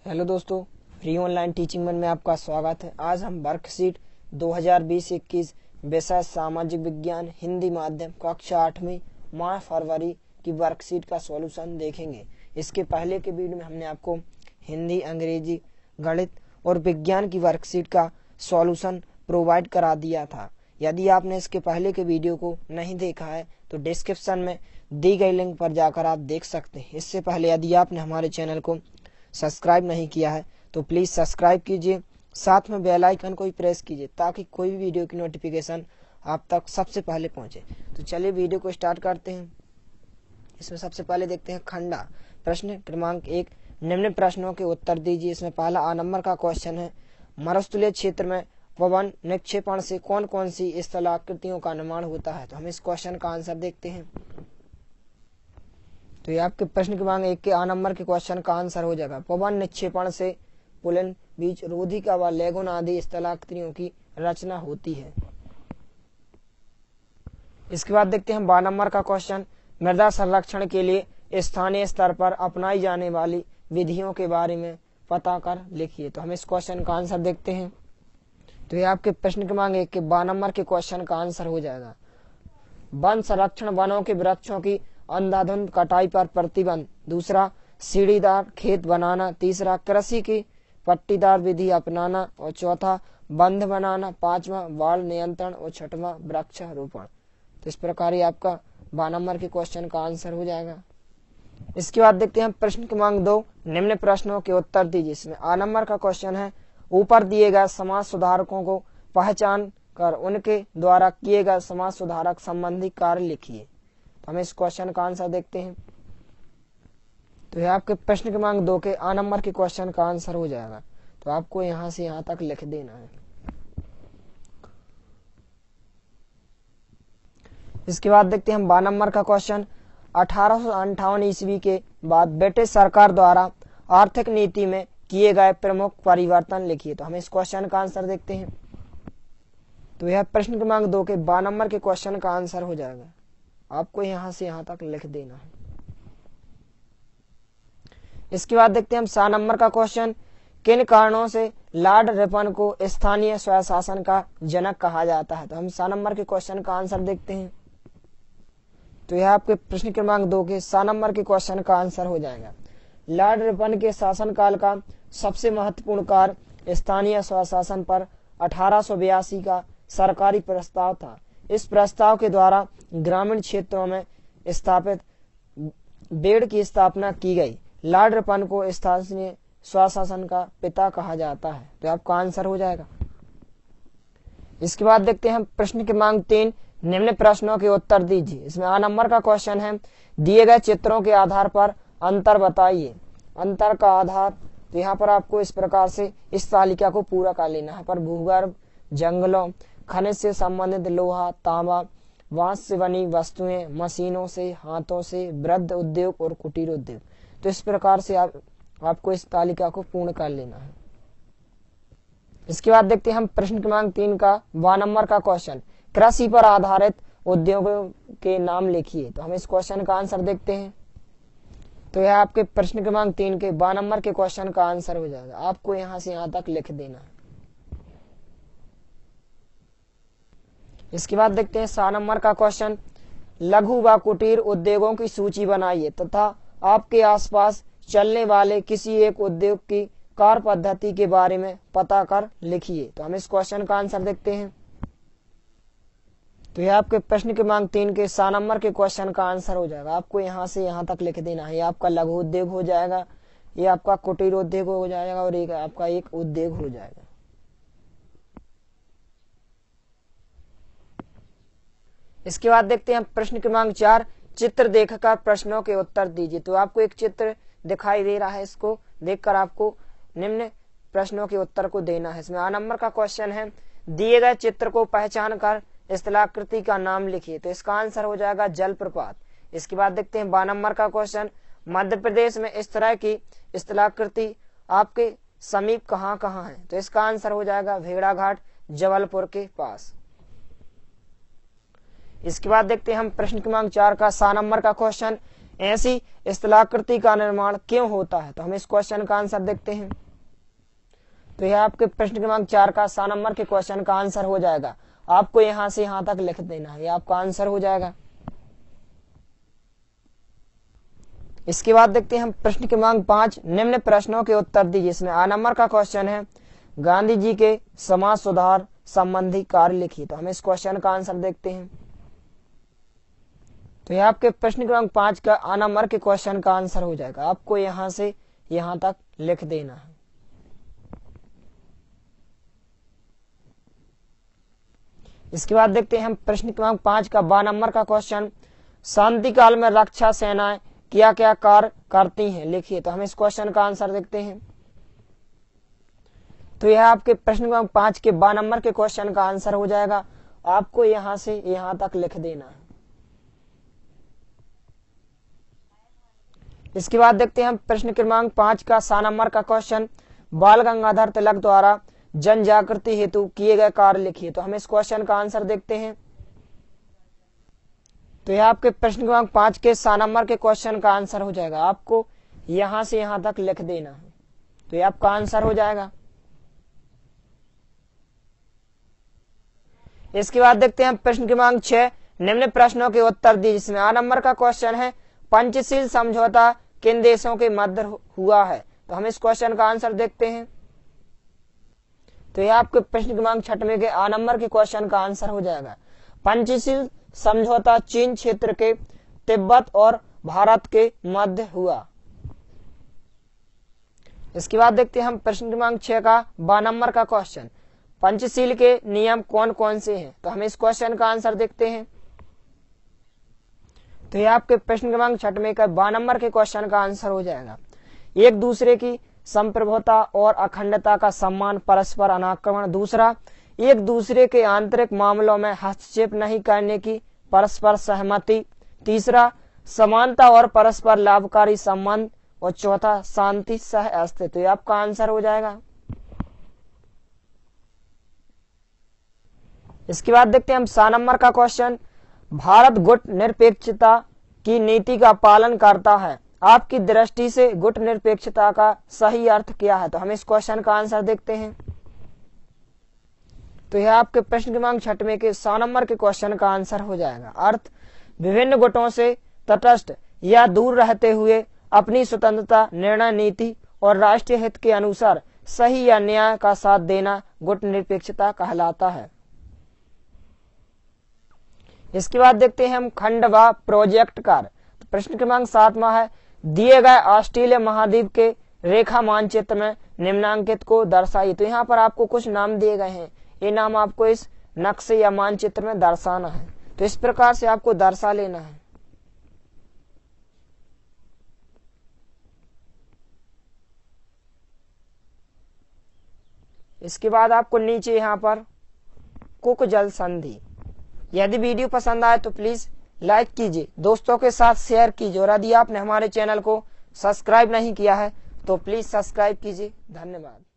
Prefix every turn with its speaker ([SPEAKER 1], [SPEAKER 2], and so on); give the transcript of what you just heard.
[SPEAKER 1] Hello दोस्तों, free online teaching one में आपका स्वागत है। आज हम वर्कशीट 2020-21 विषय सामाजिक विज्ञान हिंदी माध्यम कक्षा 8वीं माह फरवरी की वर्कशीट का सॉल्यूशन देखेंगे। इसके पहले के वीडियो में हमने आपको हिंदी, अंग्रेजी, गणित और विज्ञान की वर्कशीट का सॉल्यूशन प्रोवाइड करा दिया था। यदि आपने इसके पहले के वीडियो को नहीं देखा है तो डिस्क्रिप्शन में दी गई लिंक पर जाकर आप देख सकते हैं। इससे पहले यदि आपने हमारे चैनल को सब्सक्राइब नहीं किया है तो प्लीज सब्सक्राइब कीजिए, साथ में बेल आइकन को भी प्रेस कीजिए ताकि कोई भी वीडियो की नोटिफिकेशन आप तक सबसे पहले पहुंचे। तो चलिए वीडियो को स्टार्ट करते हैं। इसमें सबसे पहले देखते हैं खंडा। प्रश्न क्रमांक 1, निम्न प्रश्नों के उत्तर दीजिए। इसमें पहला आ नंबर का क्वेश्चन है, मरुस्थलीय क्षेत्र में पवन निक्षेपण से कौन कौन सी स्थलाकृतियों का निर्माण होता है। तो हम इस क्वेश्चन का आंसर देखते हैं। तो ये आपके प्रश्न क्रमांक 1 के आ नंबर के क्वेश्चन का आंसर हो जाएगा। पवन निक्षेपण से पुलिन, बीज, रोधिका व लेगुन आदि स्थलाकृतियों की रचना होती है। इसके बाद देखते हैं 12 नंबर का क्वेश्चन, मृदा संरक्षण के लिए स्थानीय स्तर पर अपनाई जाने वाली विधियों के बारे में पता कर लिखिए। तो हम इस क्वेश्चन का आंसर देखते हैं। तो ये आपके प्रश्न क्रमांक 1 के 12 नंबर के क्वेश्चन का आंसर हो जाएगा। वन संरक्षण, वनों के वृक्षों की अंधाधुंध कटाई पर प्रतिबंध। दूसरा, सीढ़ीदार खेत बनाना। तीसरा, कृषि की पट्टीदार विधि अपनाना। और चौथा, बंध बनाना। पांचवा, बाढ़ नियंत्रण। और छठवां, वृक्षारोपण। तो इस प्रकार ये आपका 12 नंबर के क्वेश्चन का आंसर हो जाएगा। इसके बाद देखते हैं प्रश्न क्रमांक 2, निम्न प्रश्नों के उत्तर दीजिए। इसमें आ नंबर का क्वेश्चन है, ऊपर दिए गए समाज सुधारकों को पहचान कर उनके द्वारा किए गए समाज सुधारक संबंधी कार्य लिखिए। तो हम इस क्वेश्चन का आंसर देखते हैं। तो यह आपके प्रश्न क्रमांक 2 के आ नंबर के क्वेश्चन का आंसर हो जाएगा। तो आपको यहां से यहां तक लिख देना है। इसके बाद देखते हैं हम 12 नंबर का क्वेश्चन, 1858 ईस्वी के बाद ब्रिटिश सरकार द्वारा आर्थिक नीति में किए गए प्रमुख परिवर्तन लिखिए। तो हम इस क्वेश्चन का आंसर देखते हैं। तो यह प्रश्न क्रमांक 2 के 12 नंबर के क्वेश्चन का आंसर हो जाएगा। आपको यहां से यहां तक लिख देना है। इसके बाद देखते हैं हम 7 नंबर का क्वेश्चन, किन कारणों से लॉर्ड रिपन को स्थानीय स्वशासन का जनक कहा जाता है। तो हम 7 नंबर के क्वेश्चन का आंसर देखते हैं। तो यह आपके प्रश्न क्रमांक 2 के 7 नंबर के क्वेश्चन का आंसर हो जाएगा। लॉर्ड रिपन के शासनकाल का सबसे महत्वपूर्ण कार्य स्थानीय स्वशासन पर 1882 का सरकारी प्रस्ताव था। इस प्रस्ताव के द्वारा ग्रामीण क्षेत्रों में स्थापित बेड़ की स्थापना की गई। लॉर्ड रिपन को स्थानीय स्वशासन का पिता कहा जाता है। तो आपका आंसर हो जाएगा। इसके बाद देखते हैं प्रश्न क्रमांक 3, निम्न प्रश्नों के उत्तर दीजिए। इसमें आ नंबर का क्वेश्चन है, दिए गए चित्रों के आधार पर अंतर बताइए। अंतर का आधार, तो यहाँ पर आपको इस प्रकार से इस तालिका को पूरा कर लेना है। पर भूगर्भ, जंगलों, खनिज से संबंधित लोहा, तांबा, बांस से बनी वस्तुएं, मशीनों से, हाथों से, वृहद उद्योग और कुटीर उद्योग। तो इस प्रकार से आपको इस तालिका को पूर्ण कर लेना है। इसके बाद देखते हैं हम प्रश्न क्रमांक 3 का 12 नंबर का क्वेश्चन, कृषि पर आधारित उद्योगों के नाम लिखिए। तो हम इस क्वेश्चन का आंसर देखते हैं। तो यह आपके प्रश्न क्रमांक 3 के 12 नंबर के क्वेश्चन का आंसर हो जाएगा। आपको यहां से यहां तक लिख देना है। इसके बाद देखते हैं 7 नंबर का क्वेश्चन, लघु व कुटीर उद्योगों की सूची बनाइए तथा आपके आसपास चलने वाले किसी एक उद्योग की कार्य पद्धति के बारे में पता कर लिखिए। तो हम इस क्वेश्चन का आंसर देखते हैं। तो यह आपके प्रश्न क्रमांक 3 के 7 नंबर के क्वेश्चन का आंसर हो जाएगा। आपको यहां से यहां तक लिख देना है। ये आपका लघु उद्योग हो जाएगा, ये आपका कुटीर उद्योग हो जाएगा और एक आपका एक उद्योग हो जाएगा। इसके बाद देखते हैं प्रश्न क्रमांक 4, चित्र देखकर प्रश्नों के उत्तर दीजिए। तो आपको एक चित्र दिखाई दे रहा है, इसको देखकर आपको निम्न प्रश्नों के उत्तर को देना है। इसमें आ नंबर का क्वेश्चन है, दिए गए चित्र को पहचान कर स्थलाकृति का नाम लिखिए। तो इसका आंसर हो जाएगा जलप्रपात। इसके बाद देखते हैं 12 नंबर का क्वेश्चन, मध्य प्रदेश में इस तरह की स्थलाकृति आपके समीप कहाँ कहाँ है। तो इसका आंसर हो जाएगा भेड़ाघाट, जबलपुर के पास। इसके बाद देखते हैं हम प्रश्न क्रमांक 4 का 7 नंबर का क्वेश्चन, ऐसी स्थलाकृति का निर्माण क्यों होता है? तो हम इस क्वेश्चन का आंसर देखते हैं। तो यह आपके प्रश्न क्रमांक 4 का 7 नंबर के क्वेश्चन का आंसर हो जाएगा। आपको यहां से यहां तक लिख देना है, यह आपका आंसर हो जाएगा। इसके बाद देखते हैं हम प्रश्न क्रमांक 5, निम्न प्रश्नों के उत्तर दीजिए। इसमें आ नंबर का क्वेश्चन है, गांधी जी के समाज सुधार संबंधी कार्य लिखिए। तो हम इस क्वेश्चन का आंसर देखते हैं। तो यह आपके प्रश्न क्रमांक 5 का आ नंबर के क्वेश्चन का आंसर हो जाएगा। आपको यहां से यहां तक लिख देना है। इसके बाद देखते हैं हम प्रश्न क्रमांक 5 का 12 नंबर का क्वेश्चन, शांति काल में रक्षा सेनाएं क्या क्या कार्य करती हैं, लिखिए। तो हम इस क्वेश्चन का आंसर देखते हैं। तो यह आपके प्रश्न क्रमांक 5 के 12 नंबर के क्वेश्चन का आंसर हो जाएगा। आपको यहां से यहां तक लिख देना है। इसके बाद देखते हैं हम प्रश्न क्रमांक 5 का 7 नंबर का क्वेश्चन, बाल गंगाधर तिलक द्वारा जन जागृति हेतु किए गए कार्य लिखिए। तो हम इस क्वेश्चन का आंसर देखते हैं। तो यह आपके प्रश्न क्रमांक 5 के 7 नंबर के क्वेश्चन का आंसर हो जाएगा। आपको यहां से यहां तक लिख देना है। तो यह आपका आंसर हो जाएगा। इसके बाद देखते हैं प्रश्न क्रमांक 6, निम्न प्रश्नों के उत्तर दीजिए। जिसमें आ नंबर का क्वेश्चन है, पंचशील समझौता किन देशों के मध्य हुआ है? तो हम इस क्वेश्चन का आंसर देखते हैं। तो यह आपके प्रश्न क्रमांक 6 के आ नंबर के क्वेश्चन का आंसर हो जाएगा। पंचशील समझौता चीन क्षेत्र के तिब्बत और भारत के मध्य हुआ। इसके बाद देखते हैं हम प्रश्न क्रमांक 6 का 12 नंबर का क्वेश्चन, पंचशील के नियम कौन कौन से हैं? तो हम इस क्वेश्चन का आंसर देखते हैं। तो यह आपके प्रश्न क्रमांक 6 का 12 नंबर के क्वेश्चन का आंसर हो जाएगा। एक दूसरे की संप्रभुता और अखंडता का सम्मान, परस्पर अनाक्रमण। दूसरा, एक दूसरे के आंतरिक मामलों में हस्तक्षेप नहीं करने की परस्पर सहमति। तीसरा, समानता और परस्पर लाभकारी संबंध। और चौथा, शांति सह अस्तित्व। तो आपका आंसर हो जाएगा। इसके बाद देखते हैं हम 7 नंबर का क्वेश्चन, भारत गुट निरपेक्षता की नीति का पालन करता है। आपकी दृष्टि से गुट निरपेक्षता का सही अर्थ क्या है? तो हम इस क्वेश्चन का आंसर देखते हैं। तो यह आपके प्रश्न क्रमांक 6 के 100 नंबर के क्वेश्चन का आंसर हो जाएगा। अर्थ, विभिन्न गुटों से तटस्थ या दूर रहते हुए अपनी स्वतंत्रता, निर्णय नीति और राष्ट्रीय हित के अनुसार सही या न्याय का साथ देना गुट निरपेक्षता कहलाता है। इसके बाद देखते हैं हम खंड व प्रोजेक्ट कार्य। तो प्रश्न क्रमांक 7वां है, दिए गए ऑस्ट्रेलिया महाद्वीप के रेखा मानचित्र में निम्नांकित को दर्शाइए। तो यहाँ पर आपको कुछ नाम दिए गए हैं, ये नाम आपको इस नक्शे या मानचित्र में दर्शाना है। तो इस प्रकार से आपको दर्शा लेना है। इसके बाद आपको नीचे यहाँ पर कुक जल संधि। यदि वीडियो पसंद आए तो प्लीज लाइक कीजिए, दोस्तों के साथ शेयर कीजिए, और यदि आपने हमारे चैनल को सब्सक्राइब नहीं किया है तो प्लीज सब्सक्राइब कीजिए। धन्यवाद।